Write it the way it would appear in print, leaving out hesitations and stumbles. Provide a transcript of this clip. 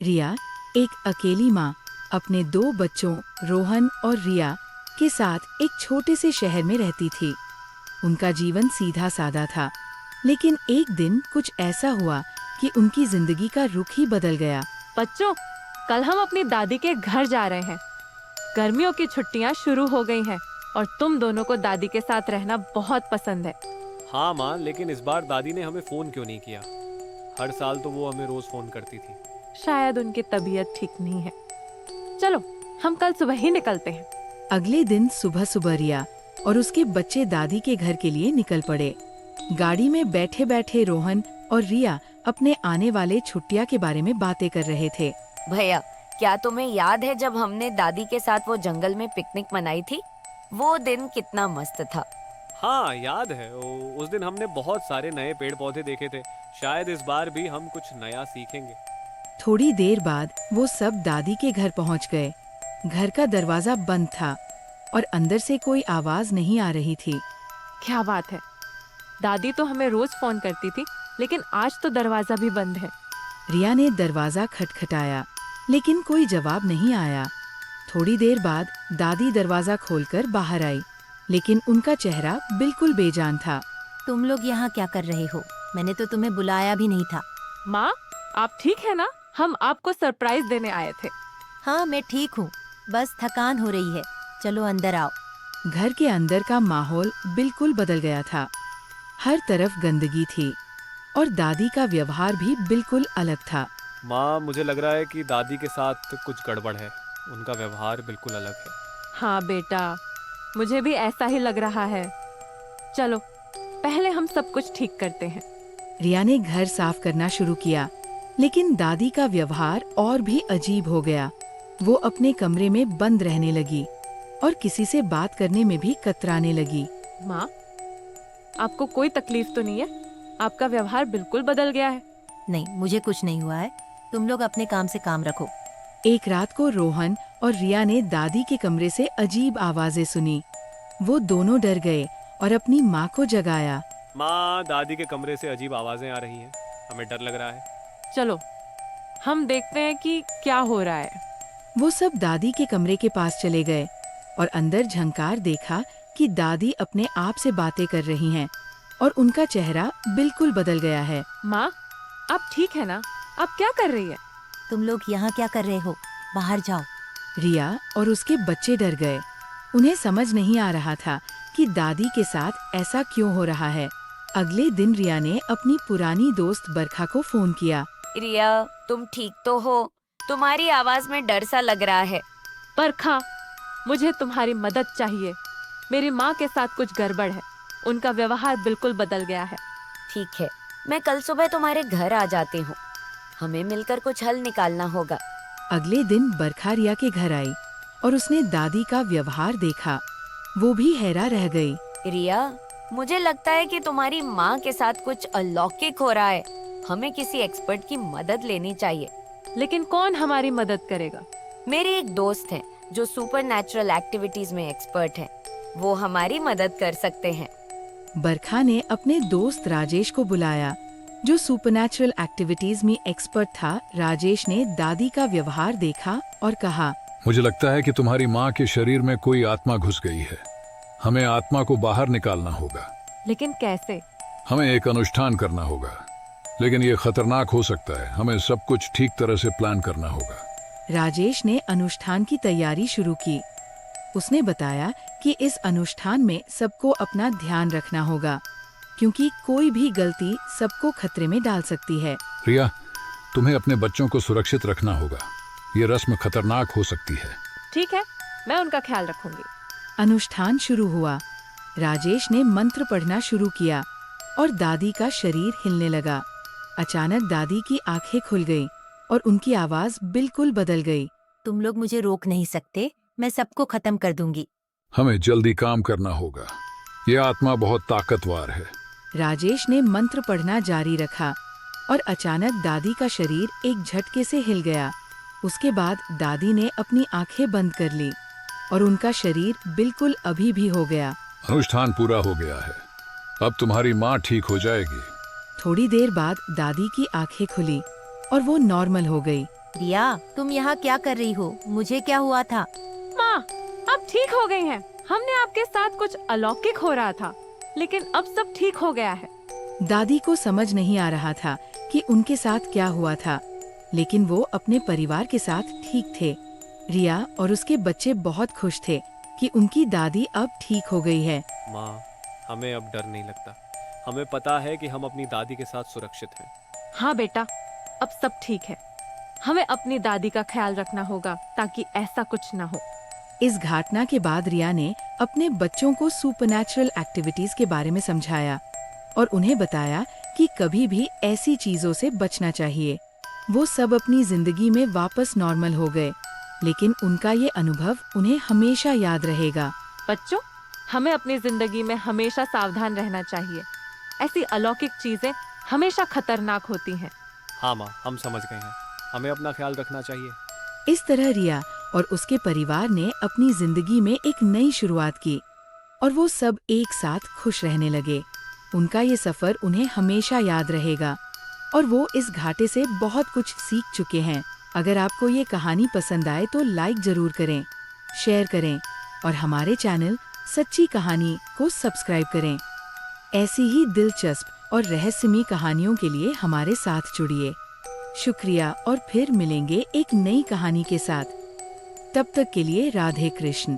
रिया, एक अकेली माँ, अपने दो बच्चों रोहन और रिया के साथ एक छोटे से शहर में रहती थी। उनका जीवन सीधा सादा था, लेकिन एक दिन कुछ ऐसा हुआ कि उनकी जिंदगी का रुख ही बदल गया। बच्चों, कल हम अपनी दादी के घर जा रहे हैं। गर्मियों की छुट्टियां शुरू हो गई हैं और तुम दोनों को दादी के साथ रहना बहुत पसंद है। हाँ माँ, लेकिन इस बार दादी ने हमें फ़ोन क्यों नहीं किया? हर साल तो वो हमें रोज़ फ़ोन करती थी। शायद उनकी तबीयत ठीक नहीं है। चलो, हम कल सुबह ही निकलते हैं। अगले दिन सुबह सुबह रिया और उसके बच्चे दादी के घर के लिए निकल पड़े। गाड़ी में बैठे बैठे रोहन और रिया अपने आने वाले छुट्टियां के बारे में बातें कर रहे थे। भैया, क्या तुम्हें याद है जब हमने दादी के साथ वो जंगल में पिकनिक मनाई थी? वो दिन कितना मस्त था। हाँ याद है, उस दिन हमने बहुत सारे नए पेड़ पौधे देखे थे। शायद इस बार भी हम कुछ नया सीखेंगे। थोड़ी देर बाद वो सब दादी के घर पहुंच गए। घर का दरवाजा बंद था और अंदर से कोई आवाज नहीं आ रही थी। क्या बात है, दादी तो हमें रोज फोन करती थी, लेकिन आज तो दरवाजा भी बंद है। रिया ने दरवाजा खटखटाया, लेकिन कोई जवाब नहीं आया। थोड़ी देर बाद दादी दरवाजा खोलकर बाहर आई, लेकिन उनका चेहरा बिल्कुल बेजान था। तुम लोग यहाँ क्या कर रहे हो? मैंने तो तुम्हें बुलाया भी नहीं था। माँ, आप ठीक है ना? हम आपको सरप्राइज देने आए थे। हाँ, मैं ठीक हूँ, बस थकान हो रही है। चलो अंदर आओ। घर के अंदर का माहौल बिल्कुल बदल गया था। हर तरफ गंदगी थी और दादी का व्यवहार भी बिल्कुल अलग था। माँ, मुझे लग रहा है कि दादी के साथ कुछ गड़बड़ है। उनका व्यवहार बिल्कुल अलग है। हाँ बेटा, मुझे भी ऐसा ही लग रहा है। चलो, पहले हम सब कुछ ठीक करते हैं। रिया ने घर साफ करना शुरू किया, लेकिन दादी का व्यवहार और भी अजीब हो गया। वो अपने कमरे में बंद रहने लगी और किसी से बात करने में भी कतराने लगी। माँ, आपको कोई तकलीफ तो नहीं है? आपका व्यवहार बिल्कुल बदल गया है। नहीं, मुझे कुछ नहीं हुआ है। तुम लोग अपने काम से काम रखो। एक रात को रोहन और रिया ने दादी के कमरे से अजीब आवाजें सुनी। वो दोनों डर गए और अपनी माँ को जगाया। माँ, दादी के कमरे से अजीब आवाजें आ रही हैं। हमें डर लग रहा है। चलो, हम देखते हैं कि क्या हो रहा है। वो सब दादी के कमरे के पास चले गए और अंदर झंकार देखा कि दादी अपने आप से बातें कर रही हैं और उनका चेहरा बिल्कुल बदल गया है। माँ, आप ठीक है ना? आप क्या कर रही है? तुम लोग यहाँ क्या कर रहे हो? बाहर जाओ। रिया और उसके बच्चे डर गए। उन्हें समझ नहीं आ रहा था कि दादी के साथ ऐसा क्यों हो रहा है। अगले दिन रिया ने अपनी पुरानी दोस्त बरखा को फोन किया। रिया, तुम ठीक तो हो? तुम्हारी आवाज में डर सा लग रहा है। बरखा, मुझे तुम्हारी मदद चाहिए। मेरी माँ के साथ कुछ गड़बड़ है। उनका व्यवहार बिल्कुल बदल गया है। ठीक है, मैं कल सुबह तुम्हारे घर आ जाती हूँ। हमें मिलकर कुछ हल निकालना होगा। अगले दिन बरखा रिया के घर आई और उसने दादी का व्यवहार देखा। वो भी हैरान रह गई। रिया, मुझे लगता है कि तुम्हारी माँ के साथ कुछ अलौकिक हो रहा है। हमें किसी एक्सपर्ट की मदद लेनी चाहिए। लेकिन कौन हमारी मदद करेगा? मेरे एक दोस्त हैं जो सुपरनैचुरल एक्टिविटीज में एक्सपर्ट हैं। वो हमारी मदद कर सकते हैं। बरखा ने अपने दोस्त राजेश को बुलाया, जो सुपरनैचुरल एक्टिविटीज में एक्सपर्ट था। राजेश ने दादी का व्यवहार देखा और कहा, मुझे लगता है कि तुम्हारी माँ के शरीर में कोई आत्मा घुस गई है। हमें आत्मा को बाहर निकालना होगा। लेकिन कैसे? हमें एक अनुष्ठान करना होगा, लेकिन ये खतरनाक हो सकता है। हमें सब कुछ ठीक तरह से प्लान करना होगा। राजेश ने अनुष्ठान की तैयारी शुरू की। उसने बताया कि इस अनुष्ठान में सबको अपना ध्यान रखना होगा, क्योंकि कोई भी गलती सबको खतरे में डाल सकती है। रिया, तुम्हें अपने बच्चों को सुरक्षित रखना होगा। ये रस्म खतरनाक हो सकती है। ठीक है, मैं उनका ख्याल रखूंगी। अनुष्ठान शुरू हुआ। राजेश ने मंत्र पढ़ना शुरू किया और दादी का शरीर हिलने लगा। अचानक दादी की आंखें खुल गईं और उनकी आवाज बिल्कुल बदल गई। तुम लोग मुझे रोक नहीं सकते। मैं सबको खत्म कर दूंगी। हमें जल्दी काम करना होगा। ये आत्मा बहुत ताकतवर है। राजेश ने मंत्र पढ़ना जारी रखा और अचानक दादी का शरीर एक झटके से हिल गया। उसके बाद दादी ने अपनी आंखें बंद कर ली और उनका शरीर बिल्कुल अभी भी हो गया। अनुष्ठान पूरा हो गया है। अब तुम्हारी माँ ठीक हो जाएगी। थोड़ी देर बाद दादी की आंखें खुली और वो नॉर्मल हो गई। रिया, तुम यहाँ क्या कर रही हो? मुझे क्या हुआ था? माँ, अब ठीक हो गई हैं। हमने आपके साथ कुछ अलौकिक हो रहा था, लेकिन अब सब ठीक हो गया है। दादी को समझ नहीं आ रहा था कि उनके साथ क्या हुआ था, लेकिन वो अपने परिवार के साथ ठीक थे। रिया और उसके बच्चे बहुत खुश थे कि उनकी दादी अब ठीक हो गई है। माँ, हमें अब डर नहीं लगता। हमें पता है कि हम अपनी दादी के साथ सुरक्षित हैं। हाँ बेटा, अब सब ठीक है। हमें अपनी दादी का ख्याल रखना होगा ताकि ऐसा कुछ ना हो। इस घटना के बाद रिया ने अपने बच्चों को सुपरनैचुरल एक्टिविटीज के बारे में समझाया और उन्हें बताया कि कभी भी ऐसी चीजों से बचना चाहिए। वो सब अपनी जिंदगी में वापस नॉर्मल हो गए, लेकिन उनका ये अनुभव उन्हें हमेशा याद रहेगा। बच्चों, हमें अपनी जिंदगी में हमेशा सावधान रहना चाहिए। ऐसी अलौकिक चीजें हमेशा खतरनाक होती हैं। हाँ माँ, हम समझ गए हैं। हमें अपना ख्याल रखना चाहिए। इस तरह रिया और उसके परिवार ने अपनी जिंदगी में एक नई शुरुआत की और वो सब एक साथ खुश रहने लगे। उनका ये सफर उन्हें हमेशा याद रहेगा और वो इस घाटे से बहुत कुछ सीख चुके हैं। अगर आपको ये कहानी पसंद आए तो लाइक जरूर करें, शेयर करें और हमारे चैनल सच्ची कहानी को सब्सक्राइब करें। ऐसी ही दिलचस्प और रहस्यमयी कहानियों के लिए हमारे साथ जुड़िए। शुक्रिया और फिर मिलेंगे एक नई कहानी के साथ। तब तक के लिए राधे कृष्ण।